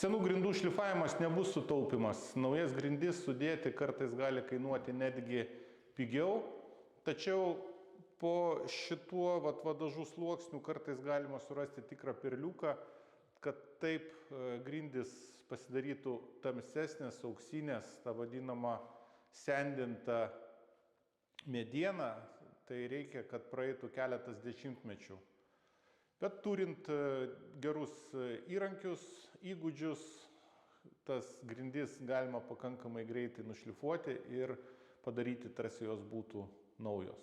Senų grindų šlifavimas nebus sutaupimas. Naujas grindis sudėti kartais gali kainuoti netgi pigiau, tačiau po šituo dažų sluoksniu kartais galima surasti tikrą perliuką, kad taip grindis pasidarytų tamsesnės, auksinės, ta vadinama sendinta mediena, tai reikia, kad praeitų keletas dešimtmečių. Bet turint gerus įrankius, įgūdžius, tas grindis galima pakankamai greitai nušlifuoti ir padaryti, tarsi jos būtų naujos.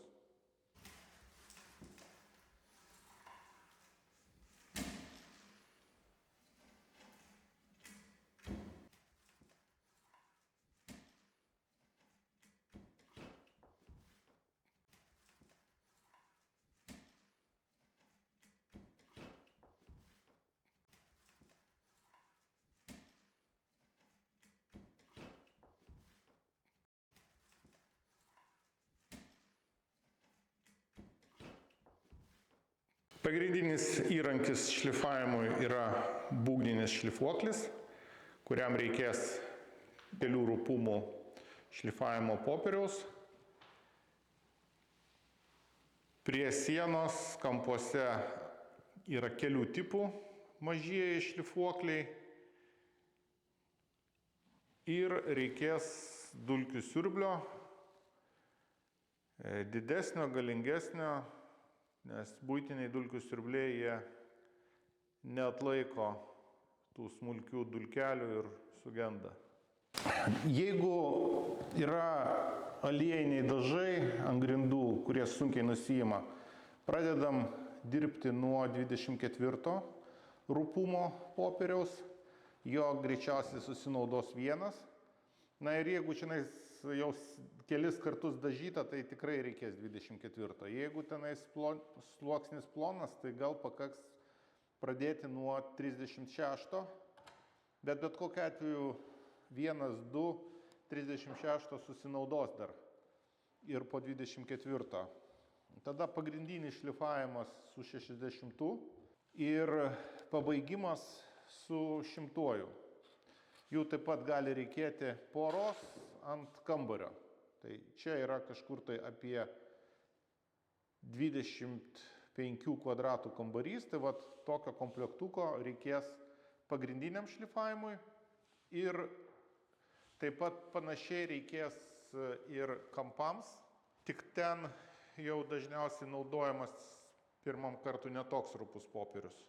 Pagrindinis įrankis šlifavimui yra būgninis šlifuoklis, kuriam reikės kelių rupumų šlifavimo popieriaus. Prie sienos kampuose yra kelių tipų mažieji šlifuokliai ir reikės dulkių siurblio, didesnio, galingesnio, nes buitiniai dulkių siurbliai jie neatlaiko tų smulkių dulkelių ir sugenda. Jeigu yra aliejiniai dažai ant grindų, kurie sunkiai nusiima, pradedam dirbti nuo 24 rupumo popieriaus, jo greičiausiai susinaudos vienas. Na ir jeigu čia jau kelis kartus dažyta, tai tikrai reikės 24. Jeigu tenais sluoksnis plonas, tai gal pakaks pradėti nuo 36, bet kokiu atveju 1, 2, 36 susinaudos dar ir po 24. Tada pagrindinis šlifavimas su 60 ir pabaigimas su 100. Jų taip pat gali reikėti poros ant kambario. Tai čia yra kažkur tai apie 25 kvadratų kambarys, tai tokio komplektuko reikės pagrindiniam šlifavimui ir taip pat panašiai reikės ir kampams, tik ten jau dažniausiai naudojamas pirmam kartu netoks rupus popierius.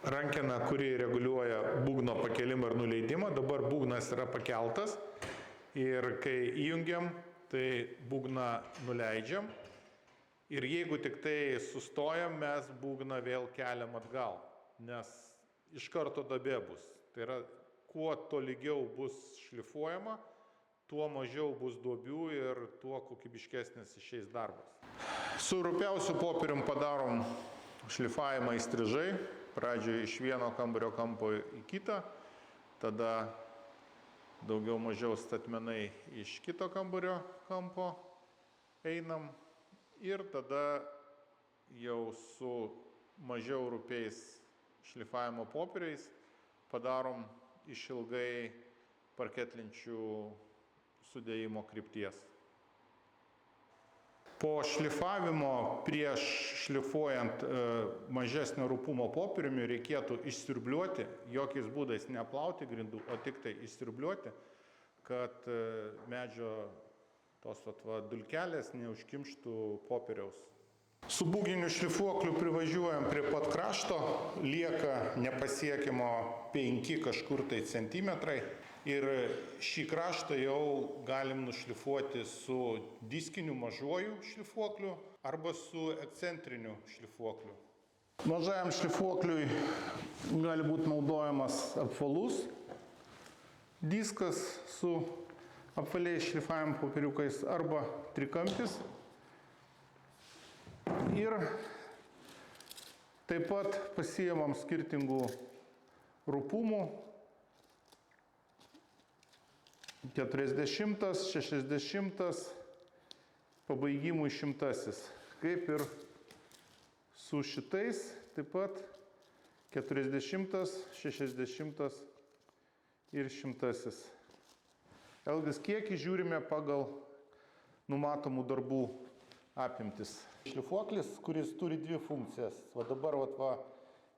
Rankena, kuri reguliuoja būgno pakelimą ir nuleidimą, dabar būgnas yra pakeltas ir kai įjungiam, tai būgną nuleidžiam ir jeigu tik tai sustojam, mes būgną vėl keliam atgal, nes iš karto duobė bus. Tai yra, kuo tolygiau bus šlifuojama, tuo mažiau bus duobių ir tuo kokybiškesnis išeis darbas. Su rupiausiu popierium padarom šlifavimą įstrižai. Pradžioje iš vieno kambario kampo į kitą, tada daugiau mažiau statmenai iš kito kambario kampo einam ir tada jau su mažiau rupiais šlifavimo popieriais padarom išilgai parketlenčių sudėjimo krypties. Po šlifavimo prieš šlifuojant mažesnio rupumo popieriumi reikėtų išsiurbliuoti, jokiais būdais neplauti grindų, o tik tai išsiurbliuoti, kad medžio tos dulkelės neužkimštų popieriaus. Su būgniniu šlifuokliu privažiuojam prie pat krašto, lieka nepasiekimo 5 kažkur tai centimetrai ir šį kraštą jau galim nušlifuoti su diskiniu mažuoju šlifuokliu arba su ekscentriniu šlifuokliu. Mažajam šlifuokliui gali būti naudojamas apvalus diskas su apvaliais šlifavimo popieriukais arba trikampis. Ir taip pat pasiimam skirtingų rupumų 40, 60, pabaigimui 100. Kaip ir su šitais, taip pat 40, 60 ir 100. Vėlgi kiekį žiūrime pagal numatomų darbų apimtis. Šlifuoklis, kuris turi dvi funkcijas. Va dabar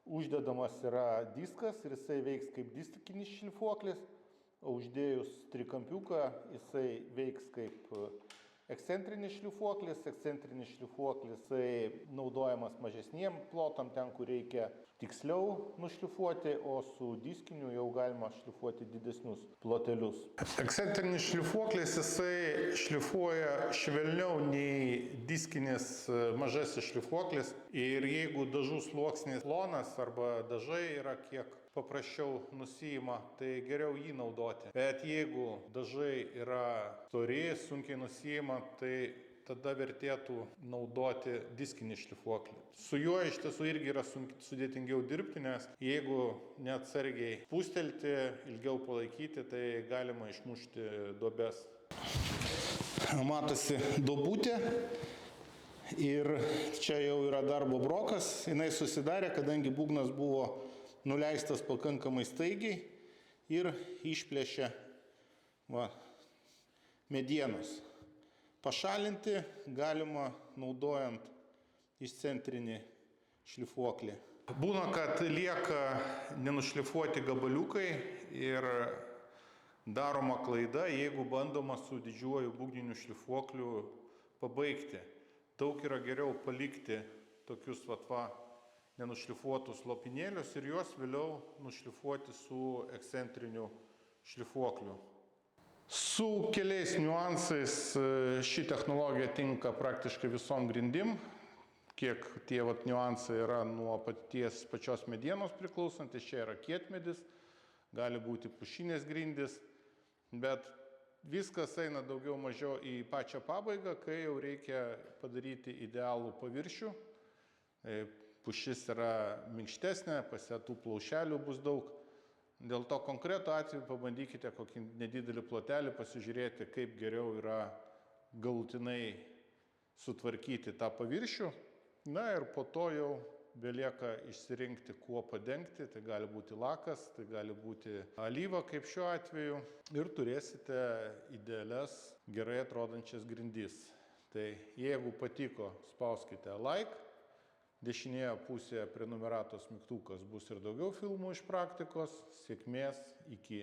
uždedamas yra diskas ir jisai veiks kaip diskinis šlifuoklis, o uždėjus trikampiuką jisai veiks kaip ekscentrinis šlifuoklis. Ekscentrinis šlifuoklis naudojamas mažesniem plotam, ten, kur reikia tiksliau nušlifuoti, o su diskiniu jau galima šlifuoti didesnius plotelius. Ekscentrinis šlifuoklis jisai šlifuoja švelniau nei diskinis mažasis šlifuoklis. Ir jeigu dažų sluoksnis plonas arba dažai yra kiek paprasčiau nusiima, tai geriau jį naudoti. Bet jeigu dažai yra stori, sunkiai nusiima, tai tada vertėtų naudoti diskinį šlifuoklį. Su juo iš tiesų irgi yra sudėtingiau dirbti, nes jeigu neatsargiai pūstelti, ilgiau palaikyti, tai galima išmušti duobes. Matosi duobutė ir čia jau yra darbo brokas. Jinai susidarė, kadangi būgnas buvo nuleistas pakankamai staigiai ir išplėšė medienos. Pašalinti galima naudojant išcentrinį šlifuoklį. Būna, kad lieka nenušlifuoti gabaliukai ir daroma klaida, jeigu bandoma su didžiuoju būgniniu šlifuokliu pabaigti. Daug yra geriau palikti tokius nenušlifuotus lopinėlius ir juos vėliau nušlifuoti su ekscentriniu šlifuokliu. Su keliais niuansais ši technologija tinka praktiškai visom grindim. Kiek tie niuansai yra nuo pačios medienos priklausantis, čia yra kietmedis, gali būti pušinės grindys, bet viskas eina daugiau mažiau į pačią pabaigą, kai jau reikia padaryti idealų paviršių. Pušis yra minkštesnė, pasėtų plaušelių bus daug. Dėl to konkretų atveju pabandykite kokį nedidelį plotelį pasižiūrėti, kaip geriau yra galutinai sutvarkyti tą paviršių. Na ir po to jau belieka išsirinkti, kuo padengti. Tai gali būti lakas, tai gali būti alyva, kaip šiuo atveju. Ir turėsite idealias, gerai atrodančias grindis. Tai jeigu patiko, spauskite like. Dešinėje pusėje prenumeratos mygtukas bus ir daugiau filmų iš praktikos. Sėkmės, iki.